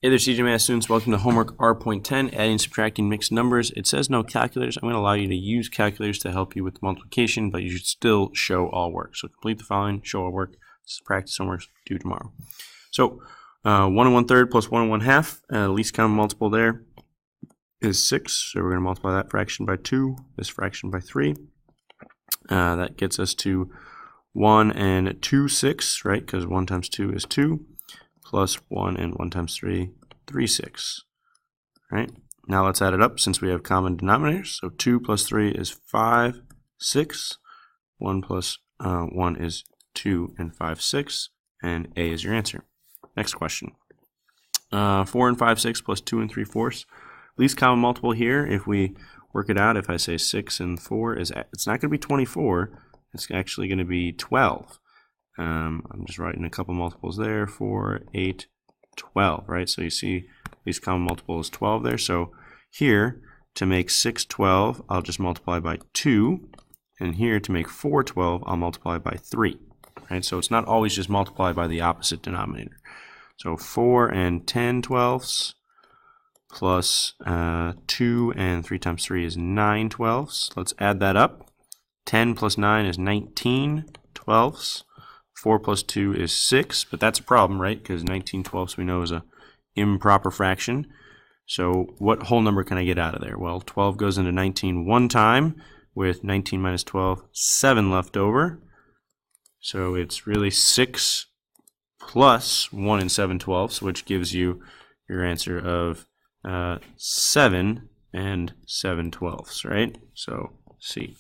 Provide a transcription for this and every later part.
Hey there, CJ Math students. Welcome to homework R.10, adding and subtracting mixed numbers. It says no calculators. I'm going to allow you to use calculators to help you with multiplication, but you should still show all work. So complete the following, show all work. This is practice homework due tomorrow. So 1 1/3 plus 1 1/2, least common multiple there is 6. So we're going to multiply that fraction by 2, this fraction by 3. That gets us to 1 2 6, right? Because 1 times 2 is 2. Plus 1 and 1 times 3, 3 6. Right? Now let's add it up since we have common denominators. So 2 plus 3 is 5, 6. 1 plus 1 is 2 and 5, 6. And A is your answer. Next question. 4 and 5, 6 plus 2 and 3/4. Least common multiple here, if we work it out, if I say 6 and 4, it's not going to be 24. It's actually going to be 12. I'm just writing a couple multiples there, 4, 8, 12, right? So you see least common multiple is 12 there. So here, to make 6 12, I'll just multiply by 2. And here, to make 4 12, I'll multiply by 3, right? So it's not always just multiply by the opposite denominator. So 4 and 10 twelfths plus 2 and 3 times 3 is 9 twelfths. Let's add that up. 10 plus 9 is 19 twelfths. 4 plus 2 is 6, but that's a problem, right? Because 19 twelfths we know is an improper fraction. So what whole number can I get out of there? Well, 12 goes into 19 one time, with 19 minus 12, 7 left over. So it's really 6 plus 1 and 7 twelfths, which gives you your answer of 7 and 7 twelfths, right? So C.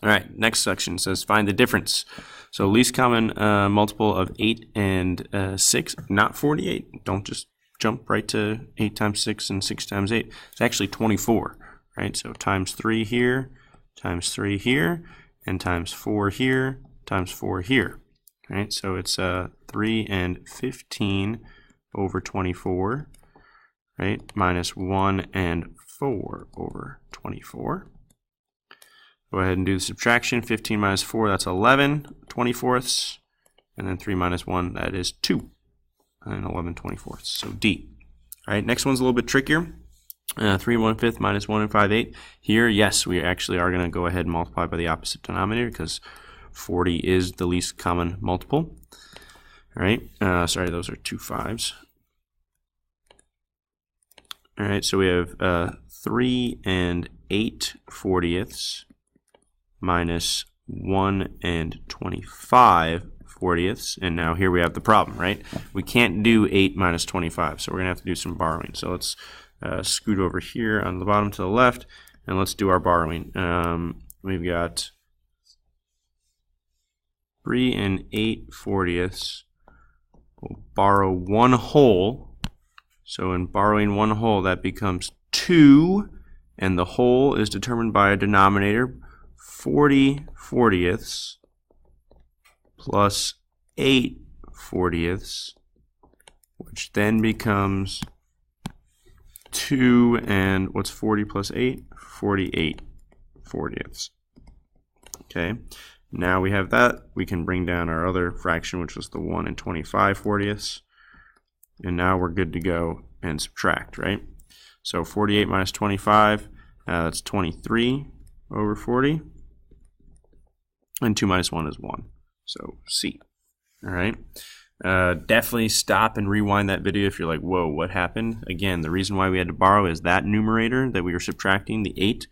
All right, next section says find the difference. So least common multiple of 8 and 6, not 48. Don't just jump right to 8 times 6 and 6 times 8. It's actually 24, right? So times 3 here, times 3 here, and times 4 here, times 4 here, right? So it's 3 and 15 over 24, right? Minus 1 and 4 over 24. Go ahead and do the subtraction. 15 minus 4, that's 11 24ths. And then 3 minus 1, that is 2. And 11 24ths. So D. All right, next one's a little bit trickier. 3 1/5 minus 1 and 5/8. Here, yes, we actually are going to go ahead and multiply by the opposite denominator because 40 is the least common multiple. All right, sorry, those are 2 5s. All right, so we have 3 and 8 40ths. Minus 1 and 25 40ths. And now here we have the problem, right? We can't do 8 minus 25, so we're going to have to do some borrowing. So let's scoot over here on the bottom to the left, and let's do our borrowing. We've got 3 and 8 40ths. We'll borrow 1 whole. So in borrowing 1 whole, that becomes 2, and the whole is determined by a denominator. 40 40ths plus 8 40ths, which then becomes 2 and what's 40 plus 8? 48 40ths. Okay, now we have that. We can bring down our other fraction, which was the 1 and 25 40ths. And now we're good to go and subtract, right? So 48 minus 25, that's 23 over 40. And 2 minus 1 is 1. So C. All right. Definitely stop and rewind that video if you're like, whoa, what happened? Again, the reason why we had to borrow is that numerator that we were subtracting, the 8,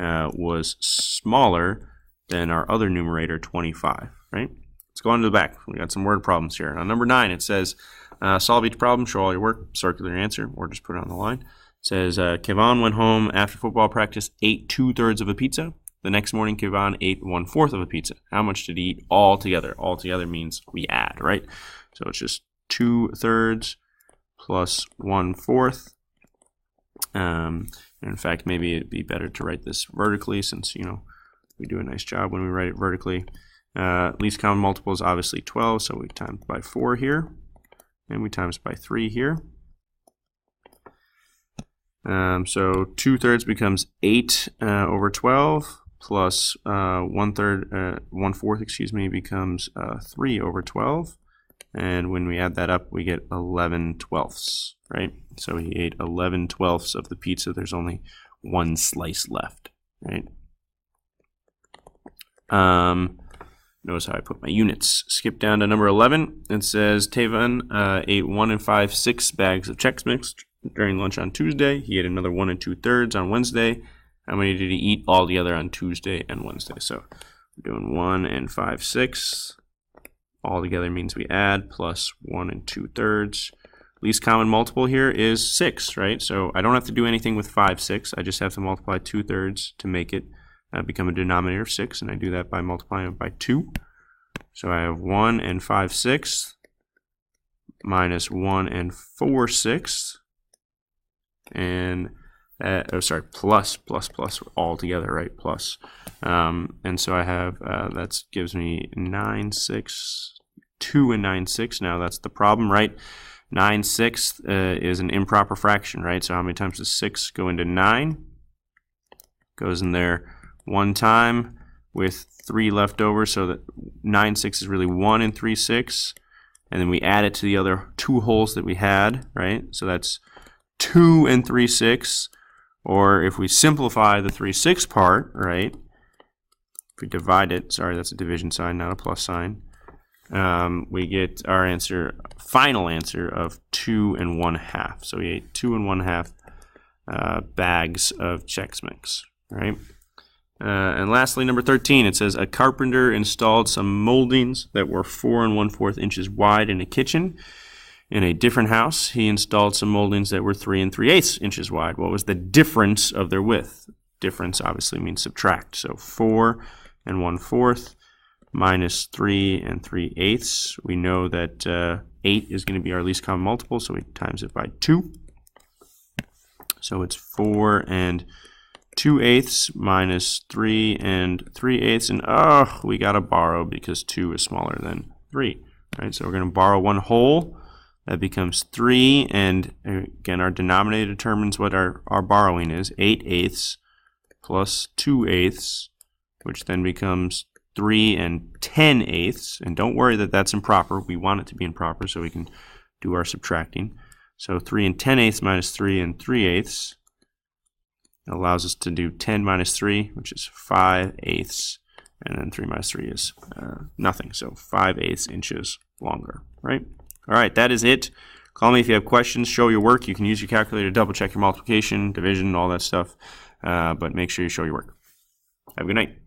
was smaller than our other numerator, 25. Right? Let's go on to the back. We got some word problems here. On number 9, it says, solve each problem, show all your work, circle your answer, or just put it on the line. It says, Kevon went home after football practice, ate 2/3 of a pizza. The next morning, Kevon ate 1/4 of a pizza. How much did he eat all together? All together means we add, right? So it's just 2/3 plus 1/4. In fact, maybe it'd be better to write this vertically since, you know, we do a nice job when we write it vertically. Least common multiple is obviously 12, so we times by 4 here. And we times by 3 here. So 2/3 becomes 8 over 12. Plus 1/4, becomes 3 over 12. And when we add that up, we get 11/12, right? So he ate 11/12 of the pizza. There's only one slice left, right? Notice how I put my units. Skip down to number 11. It says Tavan ate 1 5/6 bags of Chex Mix during lunch on Tuesday. He ate another 1 2/3 on Wednesday. How many did he eat all together on Tuesday and Wednesday? So we're doing 1 5/6. All together means we add plus 1 2/3. Least common multiple here is 6, right? So I don't have to do anything with 5/6. I just have to multiply 2/3 to make it become a denominator of 6, and I do that by multiplying it by 2. So I have 1 5/6 minus 1 4/6, and plus all together, right? Plus, and so I have that gives me 9/6, 2 9/6. Now that's the problem, right? 9/6 is an improper fraction, right? So how many times does 6 go into 9? Goes in there one time with 3 left over, so that 9/6 is really 1 3/6, and then we add it to the other 2 wholes that we had, right? So that's 2 3/6, or if we simplify the 3/6 part, right? If we divide it, sorry, that's a division sign, not a plus sign. We get our answer, final answer of 2 1/2. So we ate 2 1/2 bags of Chex Mix, right? And lastly, number 13, it says a carpenter installed some moldings that were 4 1/4 inches wide in a kitchen. In a different house, he installed some moldings that were 3 3/8 inches wide. What was the difference of their width? Difference obviously means subtract. So 4 1/4 minus 3 3/8. We know that 8 is going to be our least common multiple, so we times it by 2. So it's 4 2/8 minus 3 3/8, and we got to borrow because 2 is smaller than 3. Right, so we're going to borrow 1 whole. That becomes 3, and again, our denominator determines what our borrowing is. 8/8 plus 2/8, which then becomes 3 10/8. And don't worry that that's improper. We want it to be improper so we can do our subtracting. So 3 10/8 minus 3 3/8 allows us to do 10 minus 3, which is 5/8, and then 3 minus 3 is nothing. So 5/8 inches longer, right? All right, that is it. Call me if you have questions, show your work. You can use your calculator to double check your multiplication, division, all that stuff, but make sure you show your work. Have a good night.